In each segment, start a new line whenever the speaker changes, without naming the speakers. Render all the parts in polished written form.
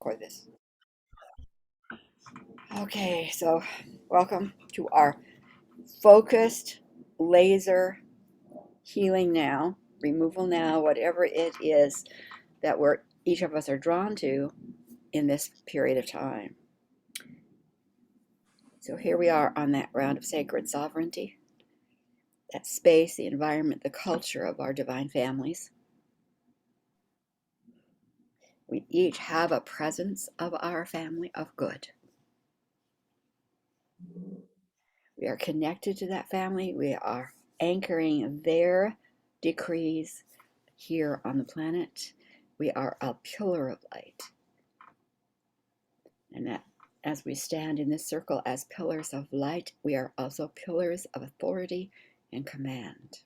record this. Okay, so welcome to our focused laser healing now, removal now, whatever it is that each of us are drawn to in this period of time. So here we are on that ground of sacred sovereignty, that space, the environment, the culture of our divine families. We each have a presence of our family of good. We are connected to that family. We are anchoring their decrees here on the planet. We are a pillar of light. And that as we stand in this circle as pillars of light, we are also pillars of authority and command.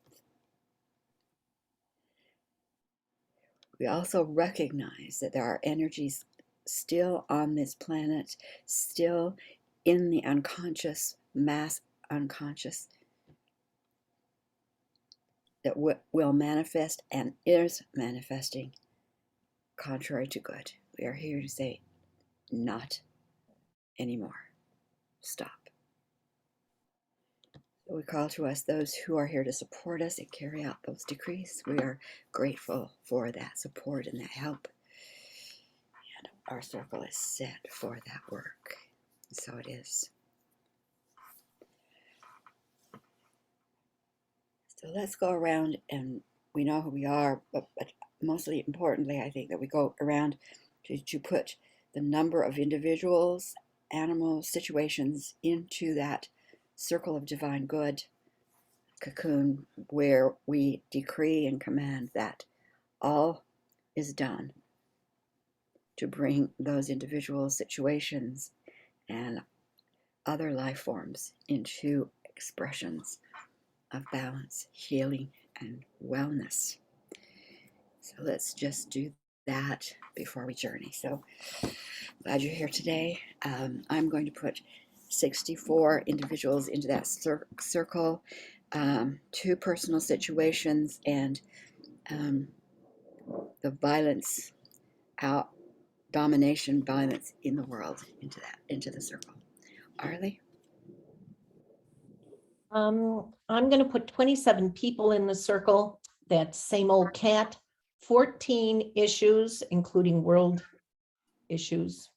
We also recognize that there are energies still on this planet, still in the unconscious, mass unconscious, that will manifest and is manifesting contrary to good. We are here to say, not anymore. Stop. We call to us those who are here to support us and carry out those decrees. We are grateful for that support and that help. And our circle is set for that work. So it is. So let's go around, and we know who we are, but mostly importantly, I think that we go around to put the number of individuals, animals, situations into that circle of divine good cocoon where we decree and command that all is done to bring those individual situations and other life forms into expressions of balance, healing, and wellness. So let's just do that before we journey. So glad you're here today. I'm going to put 64 individuals into that circle, 2 personal situations, and the violence domination violence in the world into the circle. Arlie?
I'm going to put 27 people in the circle. That same old cat. 14 issues, including world issues,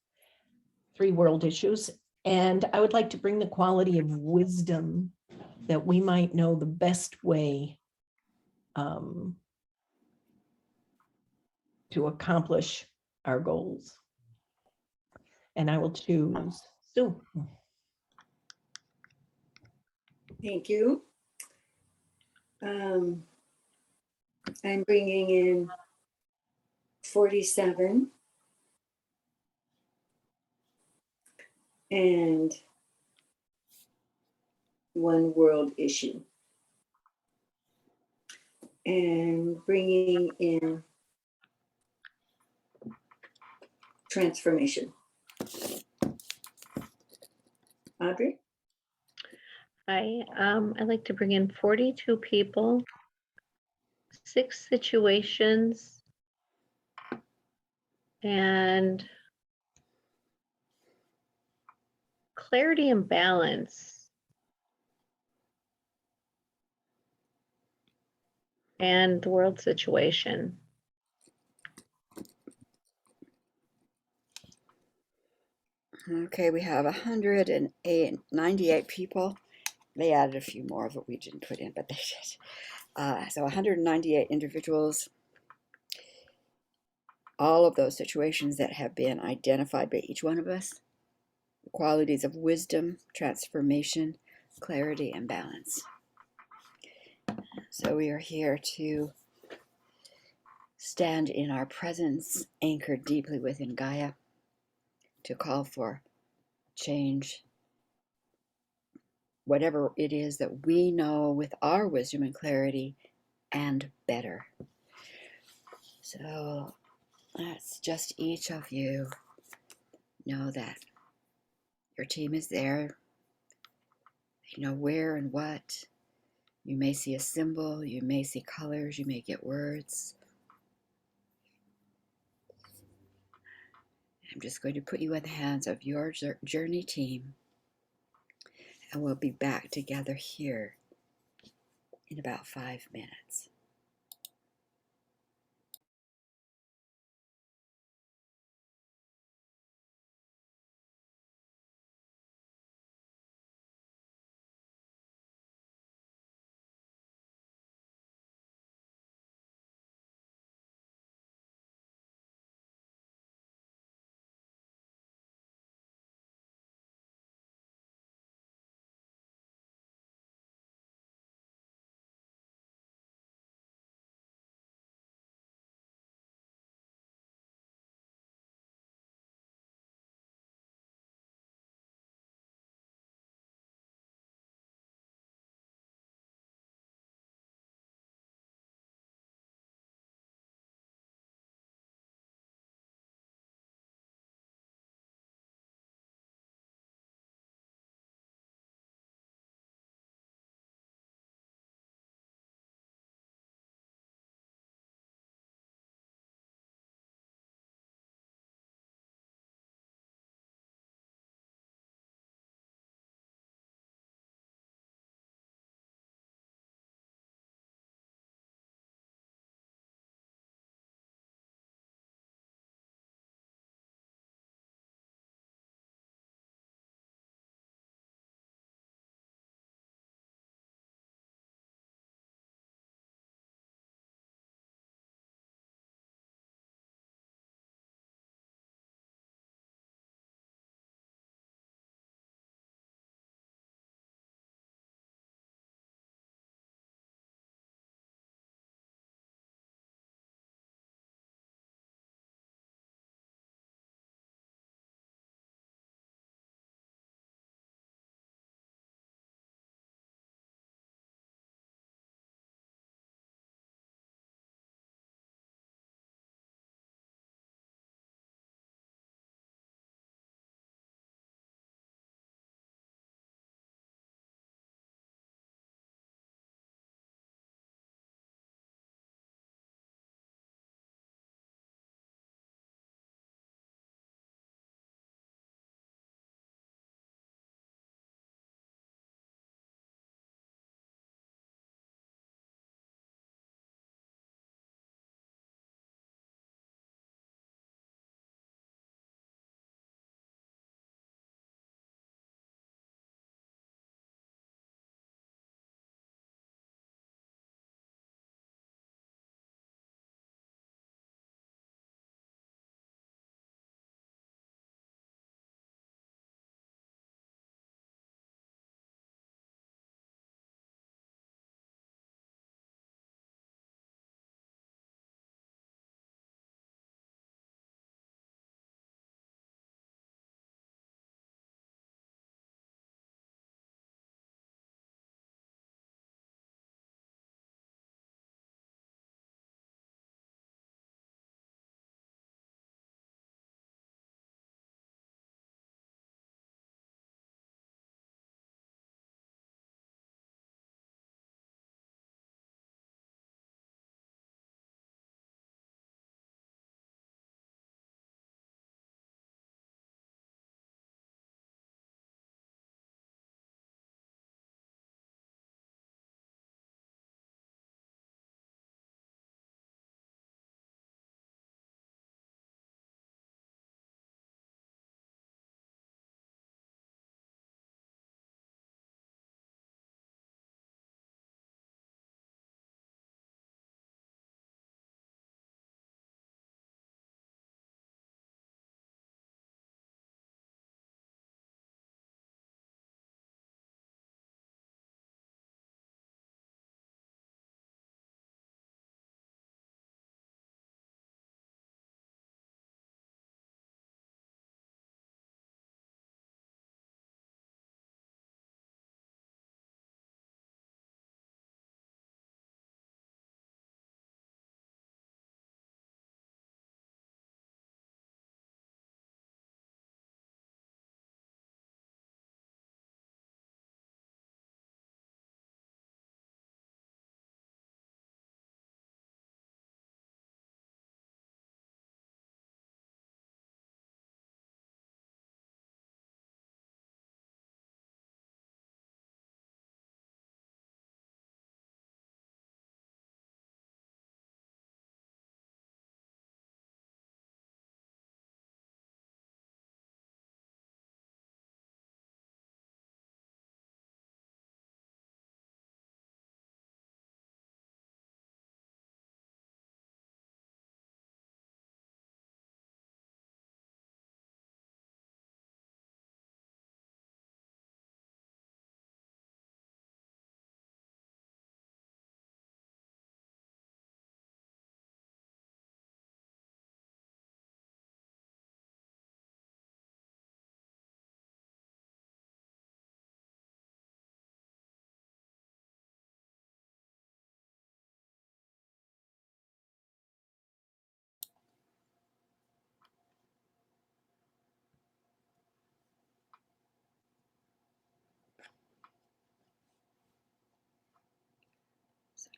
3 world issues. And I would like to bring the quality of wisdom that we might know the best way to accomplish our goals. And I will choose Sue.
Thank you. I'm bringing in 47 and 1 world issue. And bringing in transformation. Audrey?
Hi, I'd like to bring in 42 people, 6 situations, and clarity and balance, and the world situation.
Okay, we have 198 people. They added a few more that we didn't put in, but they did. So 198 individuals. All of those situations that have been identified by each one of us. The qualities of wisdom, transformation, clarity, and balance. So we are here to stand in our presence, anchored deeply within Gaia, to call for change, whatever it is that we know with our wisdom and clarity, and better. So that's just each of you know that your team is there. You know where and what. You may see a symbol, you may see colors, you may get words. I'm just going to put you in the hands of your journey team, and we'll be back together here in about 5 minutes.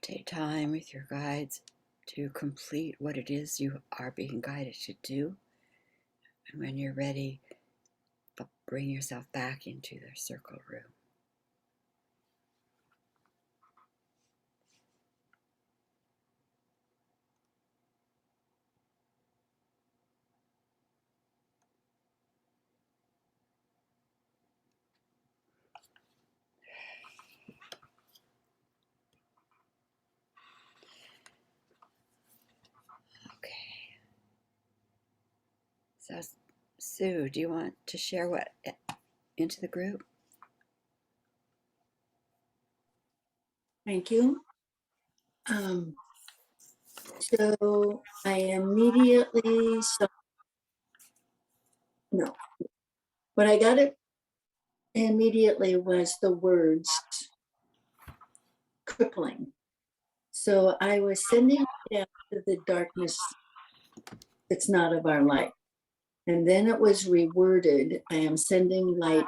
Take time with your guides to complete what it is you are being guided to do. And when you're ready, bring yourself back into the circle room. Okay. So, Sue, do you want to share what into the group?
Thank you. So I immediately saw, no, what I got it immediately was the words crippling. So I was sending it out to the darkness that's not of our light. And then it was reworded, I am sending light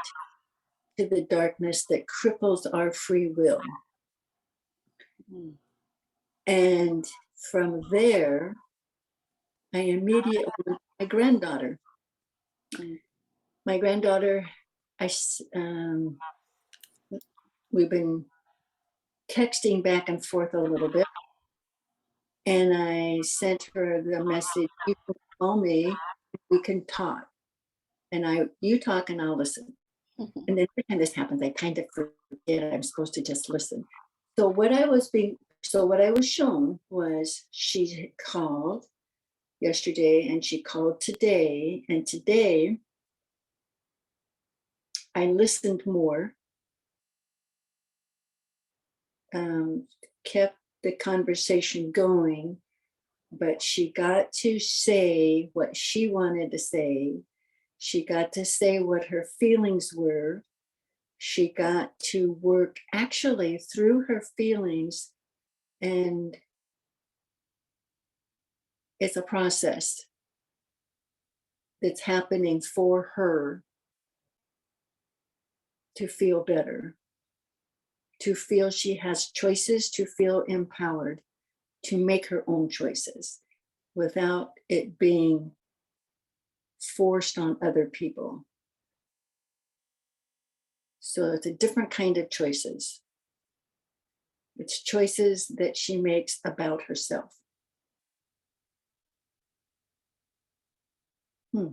to the darkness that cripples our free will. And from there, I immediately went to my granddaughter. My granddaughter, we've been texting back and forth a little bit. And I sent her the message, you can call me, we can talk. And you talk and I'll listen. And then every time this happens, I kind of forget I'm supposed to just listen. So what I was shown was she called yesterday and she called today. And today I listened more, kept the conversation going, but she got to say what she wanted to say. She got to say what her feelings were. She got to work actually through her feelings, and it's a process that's happening for her to feel better, to feel she has choices, to feel empowered, to make her own choices without it being forced on other people. So it's a different kind of choices. It's choices that she makes about herself. I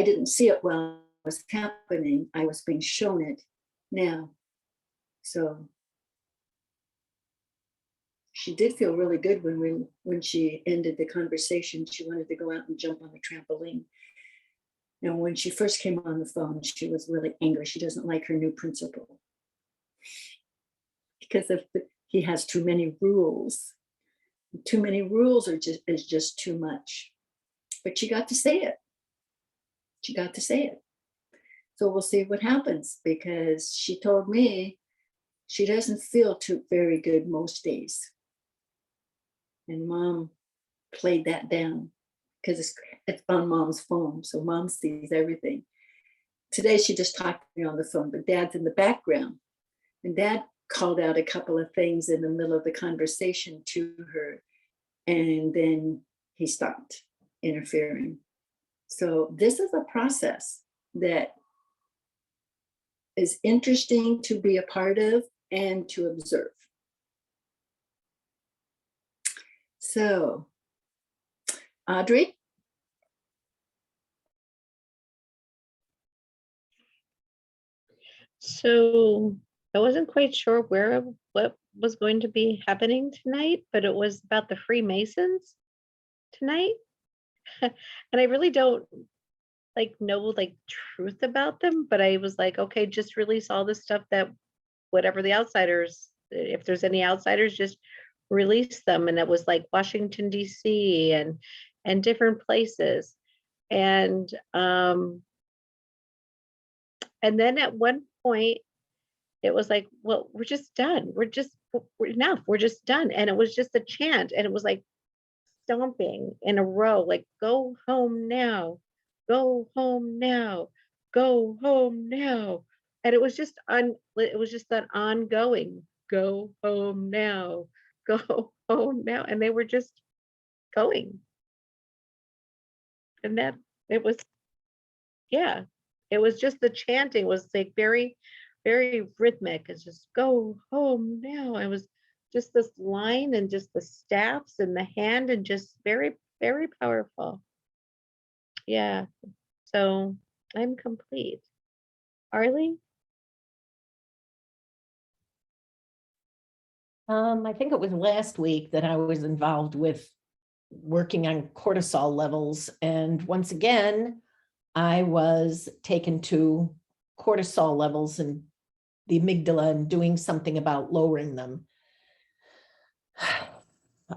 didn't see it while it was happening. I was being shown it now. So she did feel really good when she ended the conversation. She wanted to go out and jump on the trampoline. And when she first came on the phone, she was really angry. She doesn't like her new principal because he has too many rules. Too many rules is just too much. But she got to say it. She got to say it. So we'll see what happens, because she told me she doesn't feel too very good most days. And Mom played that down because it's on Mom's phone. So Mom sees everything. Today she just talked to me on the phone, but Dad's in the background. And Dad called out a couple of things in the middle of the conversation to her. And then he stopped interfering. So this is a process that is interesting to be a part of and to observe. So, Audrey?
So I wasn't quite sure what was going to be happening tonight, but it was about the Freemasons tonight. And I really don't know truth about them, but I was like, okay, just release all the stuff that whatever the outsiders, if there's any outsiders, just release them. And it was like Washington, DC and different places. And then at one point it was like, well, we're just done. We're enough. We're just done. And it was just a chant. And it was like stomping in a row, like, go home now, go home now, go home now. And it was just that ongoing go home now, go home now. And they were just going. And that it was, yeah, it was just the chanting was like very, very rhythmic. It's just go home now. It was just this line and just the staffs and the hand and just very, very powerful. Yeah. So I'm complete. Arlie?
I think it was last week that I was involved with working on cortisol levels. And once again, I was taken to cortisol levels and the amygdala and doing something about lowering them.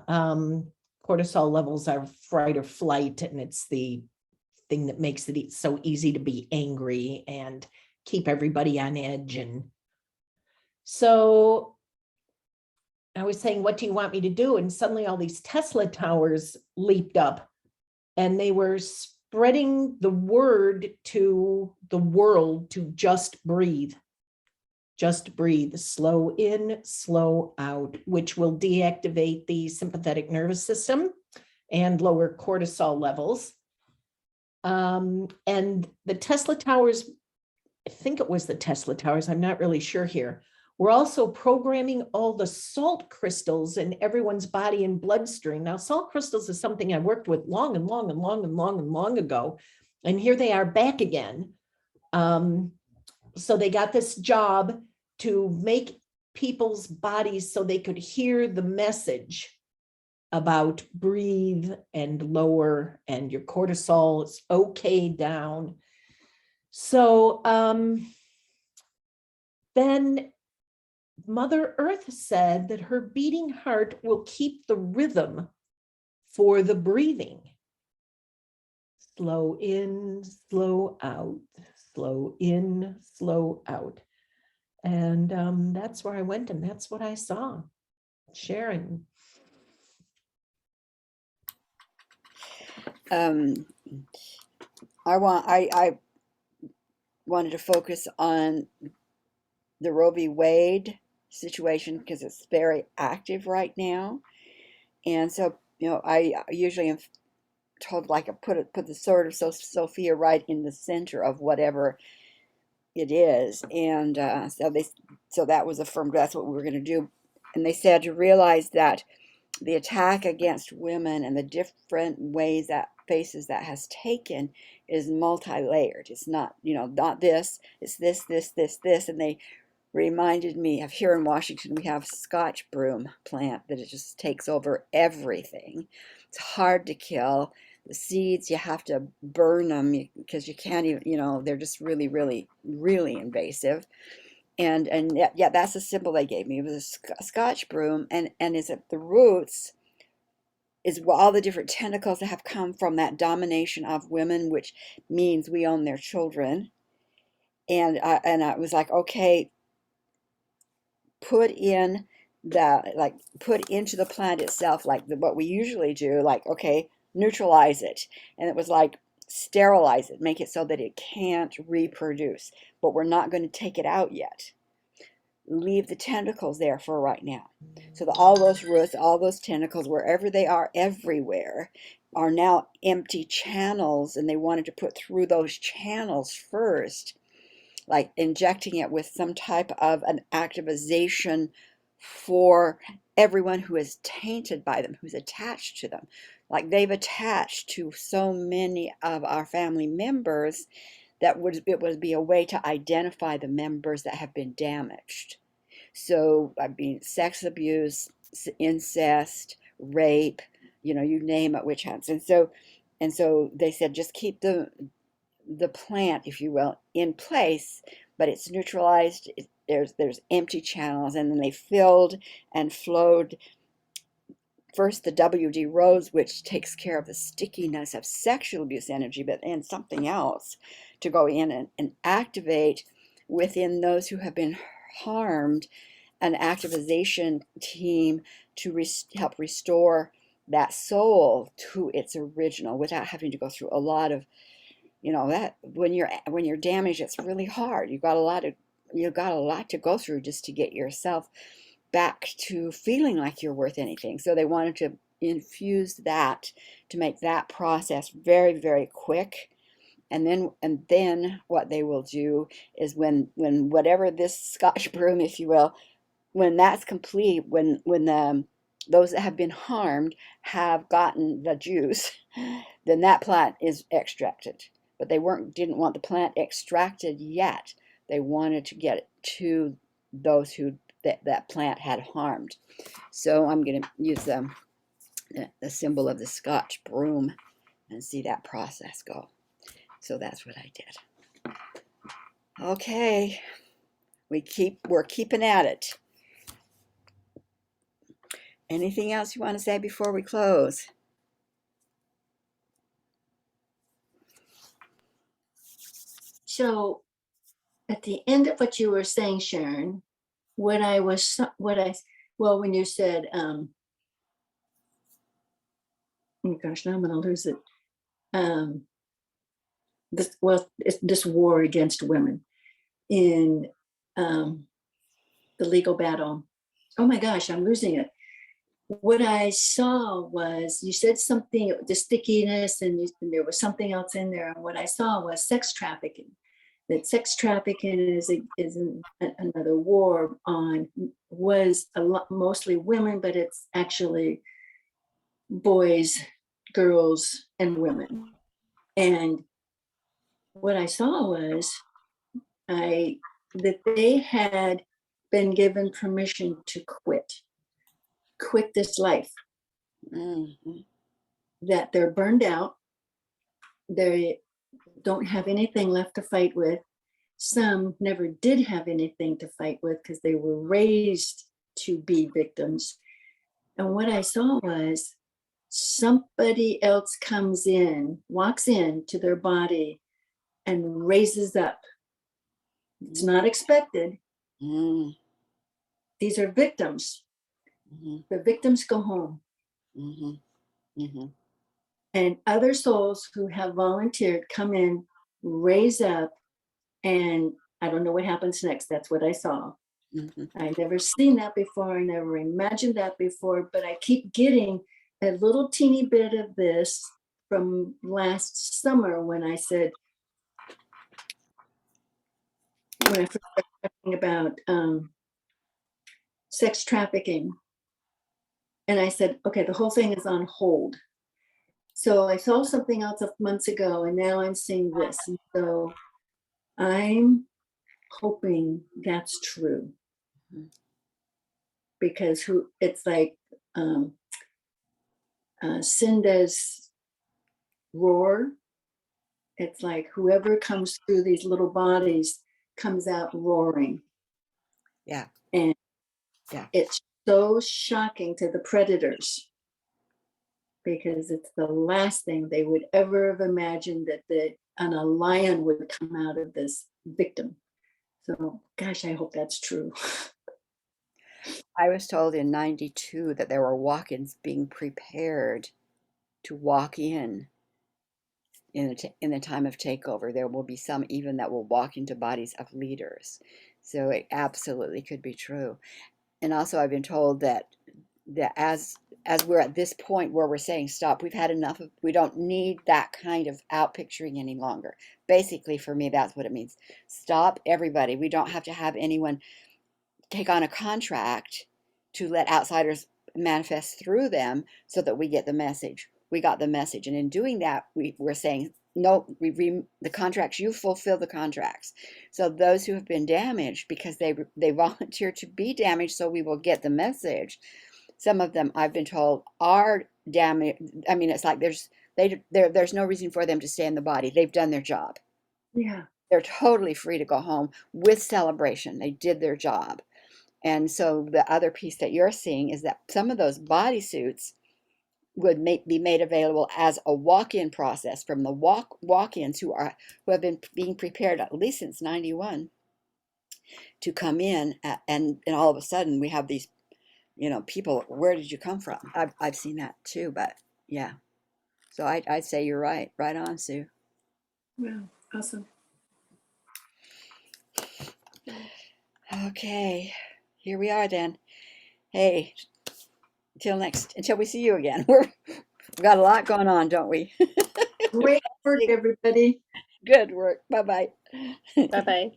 Cortisol levels are fight or flight, and it's the thing that makes it so easy to be angry and keep everybody on edge. And so I was saying, what do you want me to do? And suddenly all these Tesla towers leaped up and they were spreading the word to the world to just breathe. Just breathe, slow in, slow out, which will deactivate the sympathetic nervous system and lower cortisol levels. And the Tesla towers, I think it was the Tesla towers, I'm not really sure here. We're also programming all the salt crystals in everyone's body and bloodstream. Now, salt crystals is something I worked with long ago. And here they are back again. So they got this job to make people's bodies so they could hear the message about breathe and lower and your cortisol is okay down. So then Mother Earth said that her beating heart will keep the rhythm for the breathing. Slow in, slow out, slow in, slow out. And that's where I went and that's what I saw. Sharon.
I wanted to focus on the Roe v. Wade situation because it's very active right now. And so, I usually am told like put the sword of Sophia right in the center of whatever it is. And so that was affirmed. That's what we were going to do. And they said to realize that the attack against women and the different ways that faces that has taken is multi-layered. It's not, not this, it's this. And they reminded me of here in Washington, we have Scotch broom plant that it just takes over everything. It's hard to kill. The seeds, you have to burn them because you can't even, they're just really, really, really invasive. And yeah, that's the symbol they gave me. It was a Scotch broom, and is at the roots is all the different tentacles that have come from that domination of women, which means we own their children. And I was like, okay, put into the plant itself, like what we usually do, like, okay, neutralize it. And it was like, sterilize it, make it so that it can't reproduce, but we're not going to take it out yet. Leave the tentacles there for right now. So all those roots, all those tentacles, wherever they are, everywhere, are now empty channels, and they wanted to put through those channels first, like injecting it with some type of an activization for everyone who is tainted by them, who's attached to them. Like they've attached to so many of our family members that it would be a way to identify the members that have been damaged. So, I mean, sex abuse, incest, rape, you name it, witch hunts. And so they said, just keep the plant, if you will, in place, but it's neutralized. There's empty channels, and then they filled and flowed first the WD rose, which takes care of the stickiness of sexual abuse energy, and something else to go in and activate within those who have been harmed, an activation team to help restore that soul to its original without having to go through a lot of, that when you're damaged, it's really hard. You've got a lot to go through just to get yourself back to feeling like you're worth anything. So they wanted to infuse that to make that process very, very quick. And then what they will do is when whatever this Scotch broom, if you will, when that's complete, when those that have been harmed have gotten the juice, then that plant is extracted. But they didn't want the plant extracted yet. They wanted to get it to those who that plant had harmed. So I'm going to use the symbol of the Scotch broom and see that process go. So that's what I did. Okay, we're keeping at it. Anything else you want to say before we close?
So at the end of what you were saying, Sharon, when you said, oh gosh, now I'm going to lose it. It's this war against women in the legal battle. Oh my gosh, I'm losing it. What I saw was you said something, the stickiness, and there was something else in there. And what I saw was sex trafficking. That sex trafficking is another war was a lot, mostly women, but it's actually boys, girls, and women. And what I saw was that they had been given permission to quit this life, that they're burned out, they don't have anything left to fight with. Some never did have anything to fight with because they were raised to be victims. And what I saw was somebody else walks into their body and raises up. It's not expected. These are victims. The victims go home. And other souls who have volunteered come in, raise up, and I don't know what happens next. That's what I saw. I've never seen that before. I never imagined that before, but I keep getting a little teeny bit of this from last summer when I said, when I first started talking about sex trafficking. And I said, okay, the whole thing is on hold. So I saw something else months ago, and now I'm seeing this. And so I'm hoping that's true. Because it's like Cinda's roar. It's like whoever comes through these little bodies comes out roaring.
Yeah.
And
yeah,
it's so shocking to the predators because it's the last thing they would ever have imagined that a lion would come out of this victim. So, gosh, I hope that's true.
I was told in '92 that there were walk-ins being prepared to walk in the time of takeover. There will be some even that will walk into bodies of leaders. So it absolutely could be true. And also I've been told that as we're at this point where we're saying stop, we've had enough of, we don't need that kind of outpicturing any longer. Basically, for me, that's what it means. Stop, everybody. We don't have to have anyone take on a contract to let outsiders manifest through them so that we get the message. We got the message. And in doing that, we're saying, no, the contracts, you fulfill the contracts. So those who have been damaged because they volunteer to be damaged so we will get the message. Some of them, I've been told, are damaged. I mean, it's like there's no reason for them to stay in the body. They've done their job.
Yeah.
They're totally free to go home with celebration. They did their job. And so the other piece that you're seeing is that some of those bodysuits would be made available as a walk-in process from the walk-ins who have been being prepared at least since '91 to come in, and all of a sudden we have these, people. Where did you come from? I've seen that too, but yeah. So I'd say you're right on, Sue.
Wow, awesome.
Okay, here we are then. Hey, until we see you again. We've got a lot going on, don't we?
Great work, everybody.
Good work. Bye-bye.
Bye-bye.